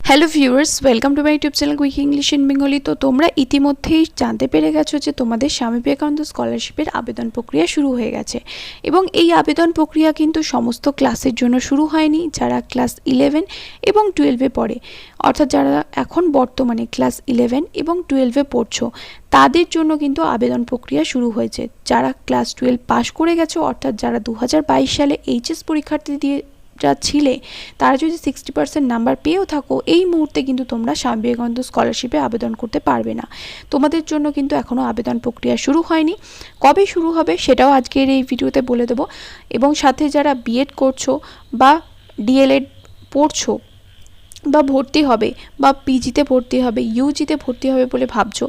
Hello viewers, welcome to my YouTube channel quick English in Bengali. তো তোমরা ইতিমধ্যেই জানতে পেরে গেছো যে তোমাদের স্বামী বিবেকানন্দ স্কলারশিপের আবেদন প্রক্রিয়া শুরু হয়ে গেছে এবং এই আবেদন প্রক্রিয়া কিন্তু সমস্ত ক্লাসের জন্য শুরু হয়নি। যারা ক্লাস 11 এবং 12-এ পড়ে, অর্থাৎ যারা এখন বর্তমানে ক্লাস 11 এবং 12-এ পড়ছো, তাদের জন্য কিন্তু আবেদন প্রক্রিয়া শুরু হয়েছে। যারা ক্লাস 12 পাশ করে গেছো, অর্থাৎ যারা 2022 সালে এইচএস পরীক্ষার্থী দিয়ে ছিলে, তারা যদি 60% নাম্বার পেয়েও থাকো, এই মুহূর্তে কিন্তু তোমরা স্বামী বিবেকানন্দ স্কলারশিপে আবেদন করতে পারবে না। তোমাদের জন্য কিন্তু এখনও আবেদন প্রক্রিয়া শুরু হয়নি। কবে শুরু হবে সেটাও আজকের এই ভিডিওতে বলে দেবো। এবং সাথে যারা বিএড করছো বা ডিএলএড পড়ছো বা ভর্তি হবে বা পিজিতে ভর্তি হবে, ইউজিতে ভর্তি হবে বলে ভাবছো,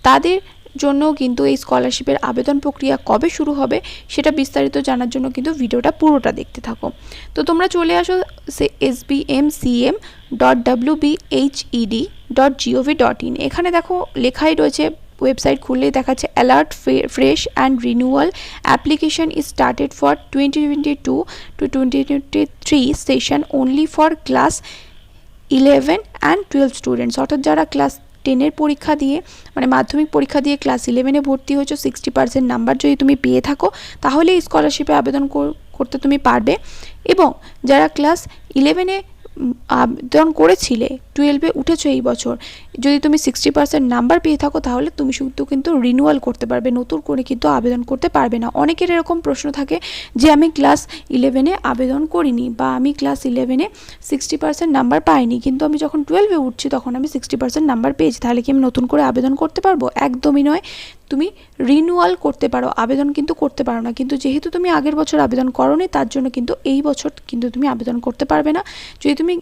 তাদের জন্য কিন্তু এই স্কলারশিপের আবেদন প্রক্রিয়া কবে শুরু হবে সেটা বিস্তারিত জানার জন্য কিন্তু ভিডিওটা পুরোটা দেখতে থাকো। তো তোমরা চলে আসো svmcm.w.b.ed.gov.in। এখানে দেখো লেখাই রয়েছে, ওয়েবসাইট খুললেই দেখাচ্ছে alert fresh and renewal application is started for 2022 to 2023 session only for class 11 and 12 students. অর্থাৎ যারা ক্লাস 10-এর পরীক্ষা দিয়ে, মানে মাধ্যমিক পরীক্ষা দিয়ে ক্লাস 11-এ ভর্তি হয়েছো, 60% নাম্বার যদি তুমি পেয়ে থাকো, তাহলে এই স্কলারশিপে আবেদন করতে তুমি পারবে। এবং যারা ক্লাস 11-এ আবেদন করেছিলে, 12-এ উঠেছো এই বছর, যদি তুমি 60% নাম্বার পেয়ে থাকো, তাহলে তুমি শুধু কিন্তু রিনিউয়াল করতে পারবে, নতুন করে কিন্তু আবেদন করতে পারবে না। অনেকের এরকম প্রশ্ন থাকে যে আমি ক্লাস 11-এ আবেদন করিনি বা আমি ক্লাস 11-এ 60% নাম্বার পাইনি, কিন্তু আমি যখন 12-এ উঠছি তখন আমি 60% নাম্বার পেয়েছি, তাহলে কি আমি নতুন করে আবেদন করতে পারবো? একদমই নয়। তুমি রিনিউয়াল করতে পারো, আবেদন কিন্তু করতে পারো না। কিন্তু যেহেতু তুমি আগের বছর আবেদন করোনি, তার জন্য কিন্তু এই বছর কিন্তু তুমি আবেদন করতে পারবে না। যদি তুমি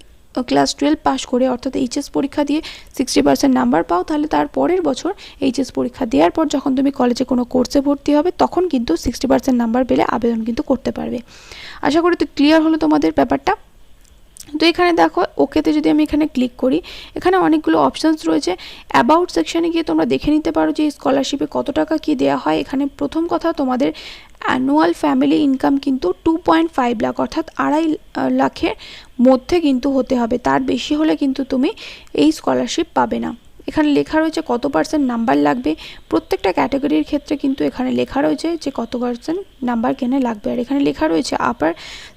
ক্লাস 12 পাস করে, অর্থাৎ এইচএস পরীক্ষা দিয়ে 60% নাম্বার পাও, তাহলে তার পরের বছর এইচএস পরীক্ষা দেওয়ার পর যখন তুমি কলেজে কোনো কোর্সে ভর্তি হবে, তখন কিন্তু 60% নাম্বার পেলে আবেদন কিন্তু করতে পারবে। আশা করি তো ক্লিয়ার হলো তোমাদের ব্যাপারটা। তো এখানে দেখো ওকেতে যদি আমি এখানে ক্লিক করি, এখানে অনেকগুলো অপশানস রয়েছে। অ্যাবাউট সেকশানে গিয়ে তোমরা দেখে নিতে পারো যে স্কলারশিপে কত টাকা কি দেওয়া হয়। এখানে প্রথম কথা, তোমাদের অ্যানুয়াল ফ্যামিলি ইনকাম কিন্তু 2.5 লাখ, অর্থাৎ 2.5 লাখের মধ্যে কিন্তু হতে হবে। তার বেশি হলে কিন্তু তুমি এই স্কলারশিপ পাবে না। এখানে লেখা রয়েছে কত পার্সেন্ট নাম্বার লাগবে, প্রত্যেকটা ক্যাটাগরির ক্ষেত্রে কিন্তু এখানে লেখা রয়েছে যে কত পার্সেন্ট নাম্বার কেনে লাগবে। আর এখানে লেখা রয়েছে upper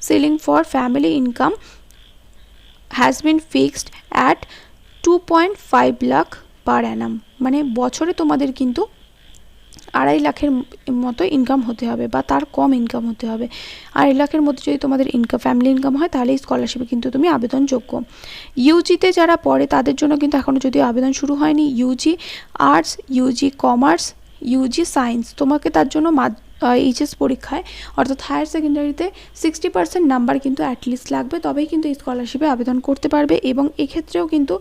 ceiling for family income has been fixed at 2.5 lakh per annum. মানে বছরে তোমাদের কিন্তু 2.5 লাখের মতো ইনকাম হতে হবে বা তার কম ইনকাম হতে হবে। 2.5 লাখের মধ্যে যদি তোমাদের ফ্যামিলি ইনকাম হয়, তাহলে এই স্কলারশিপে কিন্তু তুমি আবেদনযোগ্য। ইউজিতে যারা পড়ে তাদের জন্য কিন্তু এখনও যদিও আবেদন শুরু হয়নি, UG arts, UG commerce, UG science, তোমাকে তার জন্য এইচএস পরীক্ষায়, অর্থাৎ হায়ার সেকেন্ডারিতে 60% নাম্বার কিন্তু অ্যাটলিস্ট লাগবে, তবেই কিন্তু এই স্কলারশিপে আবেদন করতে পারবে। এবং এক্ষেত্রেও কিন্তু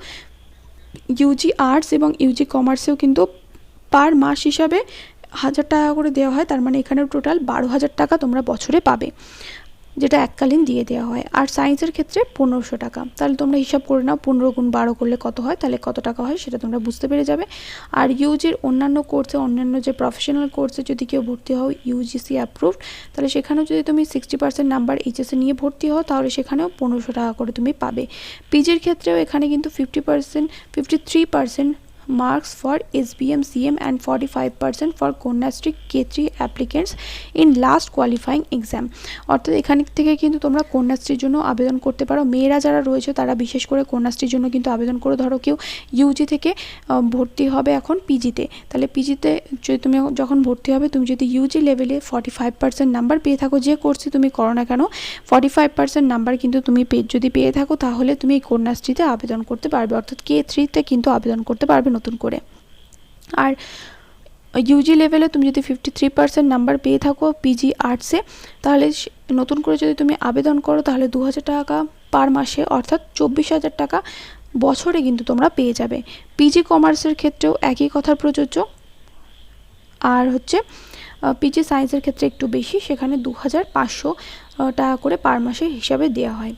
ইউজি আর্টস এবং ইউজি কমার্সেও কিন্তু পার মাস হিসাবে 1000 টাকা করে দেওয়া হয়। তার মানে এখানে টোটাল 12,000 টাকা তোমরা বছরে পাবে, যেটা এককালীন দিয়ে দেওয়া হয়। আর সায়েন্সের ক্ষেত্রে 1500 টাকা। তাহলে তোমরা হিসাব করে নাও 15 গুণ 12 করলে কত হয়, তাহলে কত টাকা হয় সেটা তোমরা বুঝতে পেরে যাবে। আর ইউজির অন্যান্য কোর্সে, অন্যান্য যে প্রফেশনাল কোর্সে যদি কেউ ভর্তি হও ইউজিসি অ্যাপ্রুভড, তাহলে সেখানেও যদি তুমি 60% নাম্বার এইচএসে নিয়ে ভর্তি হও, তাহলে সেখানেও 1500 টাকা করে তুমি পাবে। পিজির ক্ষেত্রেও এখানে কিন্তু 53% marks for SVMCM and 45% for Kanyashree K3 applicants in last qualifying exam। অর্থাৎ এখান থেকে কিন্তু তোমরা কন্যাশ্রীর জন্য আবেদন করতে পারো। মেয়েরা যারা রয়েছে তারা বিশেষ করে কন্যাশ্রীর জন্য কিন্তু আবেদন করে। ধরো কেউ ইউজি থেকে ভর্তি হবে এখন পিজিতে, তাহলে পিজিতে যদি তুমি যখন ভর্তি হবে, তুমি যদি ইউজি লেভেলে 45% নাম্বার পেয়ে থাকো, যে কোর্সে তুমি করো না কেন 45% নাম্বার কিন্তু তুমি যদি পেয়ে থাকো, তাহলে তুমি এই কন্যাশ্রীতে আবেদন করতে পারবে, অর্থাৎ K3-তে কিন্তু আবেদন করতে পারবে নতুন করে। আর ইউজি লেভেলে তুমি যদি 53% নাম্বার পেয়ে থাকো পিজি আর্টসে, তাহলে নতুন করে যদি তুমি আবেদন করো, তাহলে 2000 টাকা পার মাসে, অর্থাৎ 24,000 টাকা বছরে কিন্তু তোমরা পেয়ে যাবে। পিজি কমার্সের ক্ষেত্রেও একই কথা প্রযোজ্য। আর হচ্ছে পিজি সায়েন্সের ক্ষেত্রে একটু বেশি, সেখানে 2500 টাকা করে পার মাসে হিসাবে দেওয়া হয়।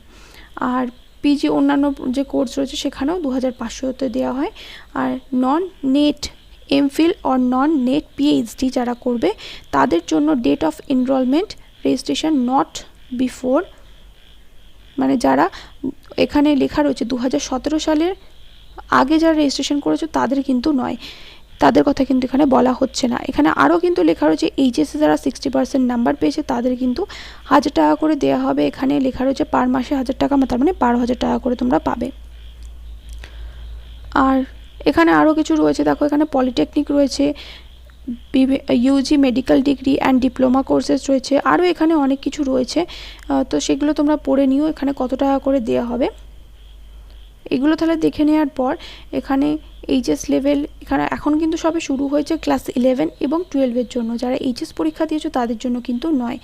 আর পিজি অন্যান্য যে কোর্স রয়েছে সেখানেও 2500তে দেওয়া হয়। আর non NET MPhil or non NET PhD যারা করবে, তাদের জন্য date of enrolment registration not before মানে যারা এখানে লেখা রয়েছে 2017 সালের আগে যারা রেজিস্ট্রেশন করেছো তাদের কিন্তু নয়, তাদের কথা কিন্তু এখানে বলা হচ্ছে না। এখানে আরও কিন্তু লেখা রয়েছে এইচএসে যারা 60% নাম্বার পেয়েছে তাদের কিন্তু 1000 টাকা করে দেওয়া হবে। এখানে লেখা রয়েছে পার মাসে 1000 টাকা, তার মানে 12,000 টাকা করে তোমরা পাবে। আর এখানে আরও কিছু রয়েছে, দেখো এখানে পলিটেকনিক রয়েছে, Yuji medical degree and diploma courses রয়েছে, আরও এখানে অনেক কিছু রয়েছে। তো সেগুলো তোমরা পড়ে নিও এখানে কত টাকা করে দেওয়া হবে। এগুলো তাহলে দেখে নেওয়ার পর এখানে এইচএস লেভেল এখানে এখন কিন্তু সবে শুরু হয়েছে ক্লাস 11 এবং 12-এর জন্য, যারা এইচএস পরীক্ষা দিয়েছো তাদের জন্য কিন্তু নয়।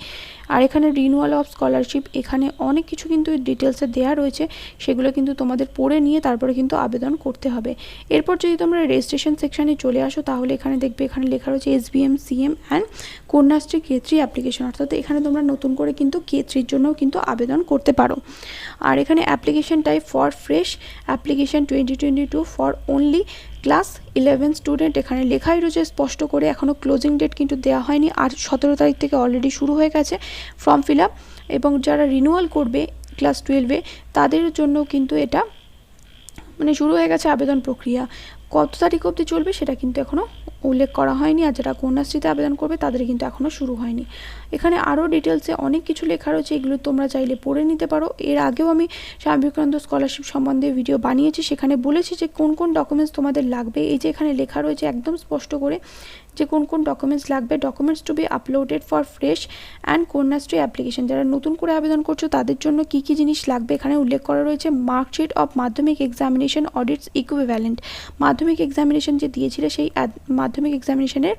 আর এখানে রিনিউয়াল অফ স্কলারশিপ এখানে অনেক কিছু কিন্তু ডিটেলসে দেওয়া রয়েছে, সেগুলো কিন্তু তোমাদের পড়ে নিয়ে তারপরে কিন্তু আবেদন করতে হবে। এরপর যদি তোমরা রেজিস্ট্রেশন সেকশানে চলে আসো তাহলে এখানে দেখবে এখানে লেখা রয়েছে SVMCM and Kanyashree K3 application, অর্থাৎ এখানে তোমরা নতুন করে কিন্তু K3-র জন্যও কিন্তু আবেদন করতে পারো। আর এখানে application type for fresh application 2022 for only class 11 student, এখানে লেখাই রয়েছে স্পষ্ট করে। এখনও ক্লোজিং ডেট কিন্তু দেওয়া হয়নি, আর 17 তারিখ থেকে অলরেডি শুরু হয়ে গেছে ফর্ম ফিল আপ। এবং যারা রিনিউয়াল করবে ক্লাস 12-এ তাদের জন্য কিন্তু এটা মানে শুরু হয়ে গেছে আবেদন প্রক্রিয়া। কত তারিখ অবধি চলবে সেটা কিন্তু এখনও উল্লেখ করা হয়নি, আর যারা কন্যাশ্রীতে আবেদন করবে তাদের কিন্তু এখনও শুরু হয়নি। এখানে আরও ডিটেলসে অনেক কিছু লেখা রয়েছে, এগুলো তোমরা চাইলে পড়ে নিতে পারো। এর আগেও আমি স্বামী বিবেকানন্দ স্কলারশিপ সম্বন্ধে ভিডিও বানিয়েছি, সেখানে বলেছি যে কোন কোন ডকুমেন্টস তোমাদের লাগবে। এই যে এখানে লেখা রয়েছে একদম স্পষ্ট করে যে কোন কোন ডকুমেন্টস লাগবে। Documents two be uploaded for fresh and Kanyashree application, যারা নতুন করে আবেদন করছো তাদের জন্য কী কী জিনিস লাগবে এখানে উল্লেখ করা রয়েছে। মার্কশিট অফ মাধ্যমিক এক্সামিনেশন অডিটস ইকুইভ্যালেন্ট, মাধ্যমিক এক্সামিনেশন যে দিয়েছিলে সেই মাধ্যমিক এক্সামিনেশনের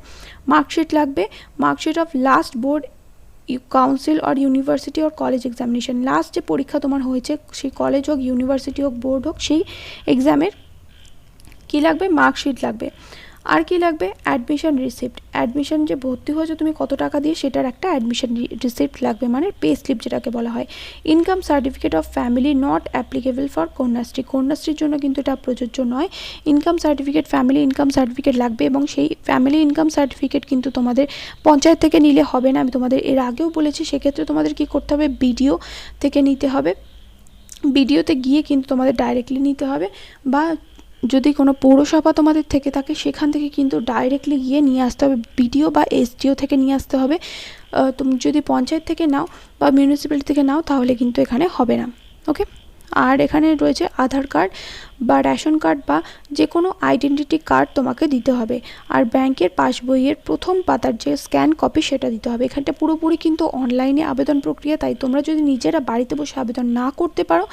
মার্কশিট লাগবে। Marksheet of last board council or university or college examination, last যে পরীক্ষা তোমার হয়েছে সেই কলেজ হোক ইউনিভার্সিটি হোক বোর্ড হোক সেই এক্সামের কী লাগবে, মার্কশিট লাগবে। আর কি লাগবে, অ্যাডমিশন রিসিপ্ট, অ্যাডমিশন যে ভর্তি হয়েছে তুমি কত টাকা দিয়ে সেটার একটা অ্যাডমিশন রিসিপ্ট লাগবে, মানে পে স্লিপ যেটাকে বলা হয়। Income certificate of family not applicable for Kanyashree, কন্যাশ্রীর জন্য কিন্তু এটা প্রযোজ্য নয়। Income certificate, family income certificate লাগবে, এবং সেই ফ্যামিলি ইনকাম সার্টিফিকেট কিন্তু তোমাদের পঞ্চায়েত থেকে নিলে হবে না, আমি তোমাদের এর আগেও বলেছি। সেক্ষেত্রে তোমাদের কি করতে হবে, বিডিও থেকে নিতে হবে। বিডিওতে গিয়ে কিন্তু তোমাদের ডাইরেক্টলি নিতে হবে, বা যদি কোনো পৌরসভা তোমাদের থেকে থাকে সেখান থেকে কিন্তু ডাইরেক্টলি গিয়ে নিয়ে আসতে হবে, বিডিও বা এসডিও থেকে নিয়ে আসতে হবে। তুমি যদি পঞ্চায়েত থেকে নাও বা মিউনিসিপ্যালিটি থেকে নাও তাহলে কিন্তু এখানে হবে না। ওকে, আর এখানে রয়েছে আধার কার্ড বা রেশন কার্ড বা যে কোনো আইডেন্টিটি কার্ড তোমাকে দিতে হবে। আর ব্যাংকের পাসবইয়ের প্রথম পাতার যে স্ক্যান কপি সেটা দিতে হবে। এখানটা পুরোপুরি কিন্তু অনলাইনে আবেদন প্রক্রিয়া, তাই তোমরা যদি নিজেরা বাড়িতে বসে আবেদন না করতে পারো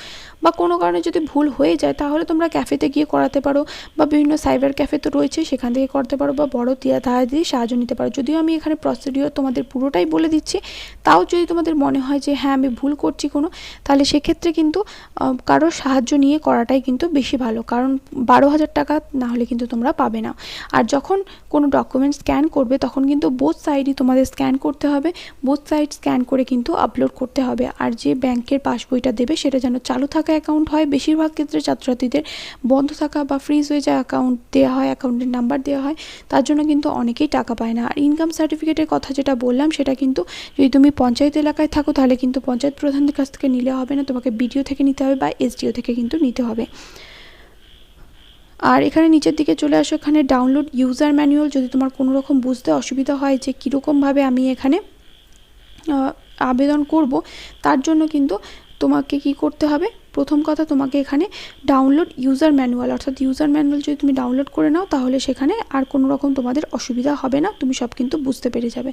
বা কোনো কারণে যদি ভুল হয়ে যায় তাহলে তোমরা ক্যাফেতে গিয়ে করাতে পারো, বা বিভিন্ন সাইবার ক্যাফে তো রয়েছে সেখান থেকে করতে পারো, বা বড় তারা দিয়ে সাহায্য নিতে পারো। যদিও আমি এখানে প্রসিডিওর তোমাদের পুরোটাই বলে দিচ্ছি, তাও যদি তোমাদের মনে হয় যে হ্যাঁ আমি ভুল করছি কোনো, তাহলে সেক্ষেত্রে কিন্তু কারোর সাহায্য নিয়ে করাটাই কিন্তু বেশি ভালো, কারণ 12,000 টাকা না হলে কিন্তু তোমরা পাবে না। আর যখন কোনো ডকুমেন্ট স্ক্যান করবে তখন কিন্তু বোথ সাইডই তোমাদের স্ক্যান করতে হবে, বোথ সাইড স্ক্যান করে কিন্তু আপলোড করতে হবে। আর যে ব্যাংকের পাসবইটা দেবে সেটা যেন চালু থাকা অ্যাকাউন্ট হয়, বেশিরভাগ ক্ষেত্রে ছাত্রছাত্রীদের বন্ধ থাকা বা ফ্রিজ হয়ে যায় অ্যাকাউন্ট দেওয়া হয়, অ্যাকাউন্টের নাম্বার দেওয়া হয়, তার জন্য কিন্তু অনেকেই টাকা পায় না। আর ইনকাম সার্টিফিকেটের কথা যেটা বললাম সেটা কিন্তু যদি তুমি পঞ্চায়েত এলাকায় থাকো তাহলে কিন্তু পঞ্চায়েত প্রধানদের কাছ থেকে নিলে হবে না, তোমাকে বিডিও থেকে নিতে হবে বা এসডিও থেকে কিন্তু নিতে হবে। আর এখানে নিচের দিকে চলে আসো, এখানে ডাউনলোড ইউজার ম্যানুয়াল। যদি তোমার কোনো রকম বুঝতে অসুবিধা হয় যে কীরকমভাবে আমি এখানে আবেদন করব, তার জন্য কিন্তু তোমাকে কি করতে হবে, প্রথম কথা তোমাকে এখানে ডাউনলোড ইউজার ম্যানুয়াল, অর্থাৎ ইউজার ম্যানুয়াল যদি তুমি ডাউনলোড করে নাও তাহলে সেখানে আর কোনো রকম তোমাদের অসুবিধা হবে না, তুমি সব কিন্তু বুঝতে পেরে যাবে।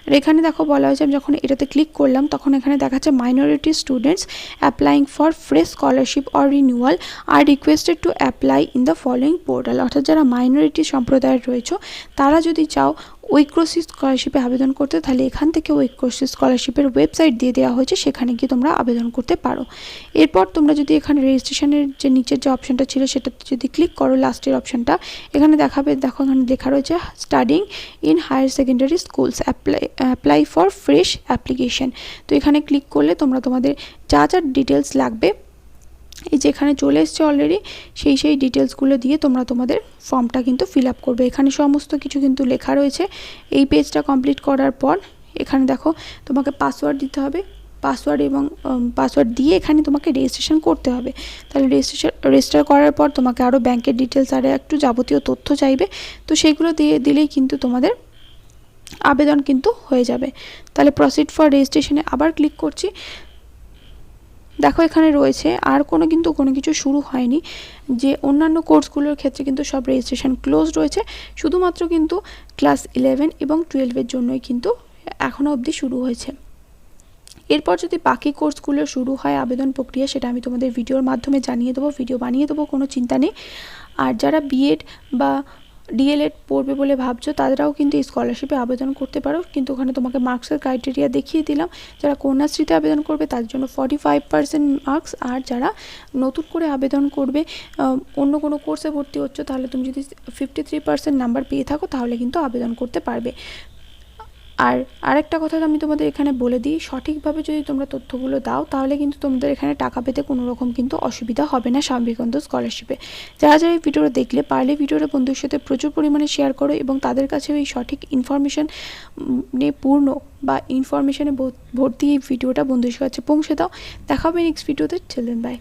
আর এখানে দেখো বলা হয়েছে, আমি যখন এটাতে ক্লিক করলাম তখন এখানে দেখাচ্ছে minority students applying for fresh scholarship or renewal are requested to apply in the following portal, অর্থাৎ যারা মাইনরিটি সম্প্রদায়ের রয়েছে তারা যদি চাও ঐক্যশ্রী স্কলারশিপে আবেদন করতে, তাহলে এখান থেকে ঐক্যশ্রী স্কলারশিপের ওয়েবসাইট দিয়ে দেওয়া হয়েছে, সেখানে গিয়ে তোমরা আবেদন করতে পারো। এরপর তোমরা যদি এখানে রেজিস্ট্রেশনের যে নিচের যে অপশানটা ছিল সেটাতে যদি ক্লিক করো, লাস্টের অপশানটা এখানে দেখাবে, দেখো এখানে লেখা রয়েছে studying in higher secondary schools apply for fresh application. তো এখানে ক্লিক করলে তোমরা তোমাদের যা যা ডিটেলস লাগবে এই যে এখানে চলে এসছে অলরেডি, সেই ডিটেলসগুলো দিয়ে তোমরা তোমাদের ফর্মটা কিন্তু ফিল আপ করবে। এখানে সমস্ত কিছু কিন্তু লেখা রয়েছে। এই পেজটা কমপ্লিট করার পর এখানে দেখো তোমাকে পাসওয়ার্ড দিতে হবে, পাসওয়ার্ড এবং পাসওয়ার্ড দিয়ে এখানে তোমাকে রেজিস্ট্রেশন করতে হবে। তাহলে রেজিস্টার করার পর তোমাকে আরও ব্যাংকের ডিটেলস আর একটু যাবতীয় তথ্য চাইবে, তো সেইগুলো দিলেই কিন্তু তোমাদের আবেদন কিন্তু হয়ে যাবে। তাহলে প্রসিড ফর রেজিস্ট্রেশনে আবার ক্লিক করছি। দেখো এখানে রয়েছে আর কোনো কিছু শুরু হয়নি, যে অন্যান্য কোর্সগুলোর ক্ষেত্রে কিন্তু সব রেজিস্ট্রেশন ক্লোজ রয়েছে, শুধুমাত্র কিন্তু ক্লাস 11 এবং 12-এর জন্যই কিন্তু এখনও অবধি শুরু হয়েছে। এরপর যদি বাকি কোর্সগুলো শুরু হয় আবেদন প্রক্রিয়া, সেটা আমি তোমাদের ভিডিওর মাধ্যমে জানিয়ে দেবো, ভিডিও বানিয়ে দেবো, কোনো চিন্তা নেই। আর যারা বিএড বা ডিএলএড পড়বে বলে ভাবছো তাদেরাও কিন্তু এই স্কলারশিপে আবেদন করতে পারো, কিন্তু ওখানে তোমাকে মার্কসের ক্রাইটেরিয়া দেখিয়ে দিলাম। যারা কন্যাশ্রীতে আবেদন করবে তাদের জন্য 45% মার্কস, আর যারা নতুন করে আবেদন করবে অন্য কোনো কোর্সে ভর্তি হচ্ছ, তাহলে তুমি যদি 53% নাম্বার পেয়ে থাকো তাহলে কিন্তু আবেদন করতে পারবে। আর আরেকটা কথা আমি তোমাদের এখানে বলে দিই, সঠিকভাবে যদি তোমরা তথ্যগুলো দাও তাহলে কিন্তু তোমাদের এখানে টাকা পেতে কোনো রকম কিন্তু অসুবিধা হবে না স্বামী বিবেকানন্দ স্কলারশিপে। যারা যারা এই ভিডিওটা দেখলে পারলে ভিডিওটা বন্ধুদের সাথে প্রচুর পরিমাণে শেয়ার করো এবং তাদের কাছে এই সঠিক ইনফরমেশন পূর্ণ বা ইনফরমেশনে ভর্তি এই ভিডিওটা বন্ধুদের কাছে পৌঁছে দাও। দেখা হবে নেক্সট ভিডিওতে। Children by.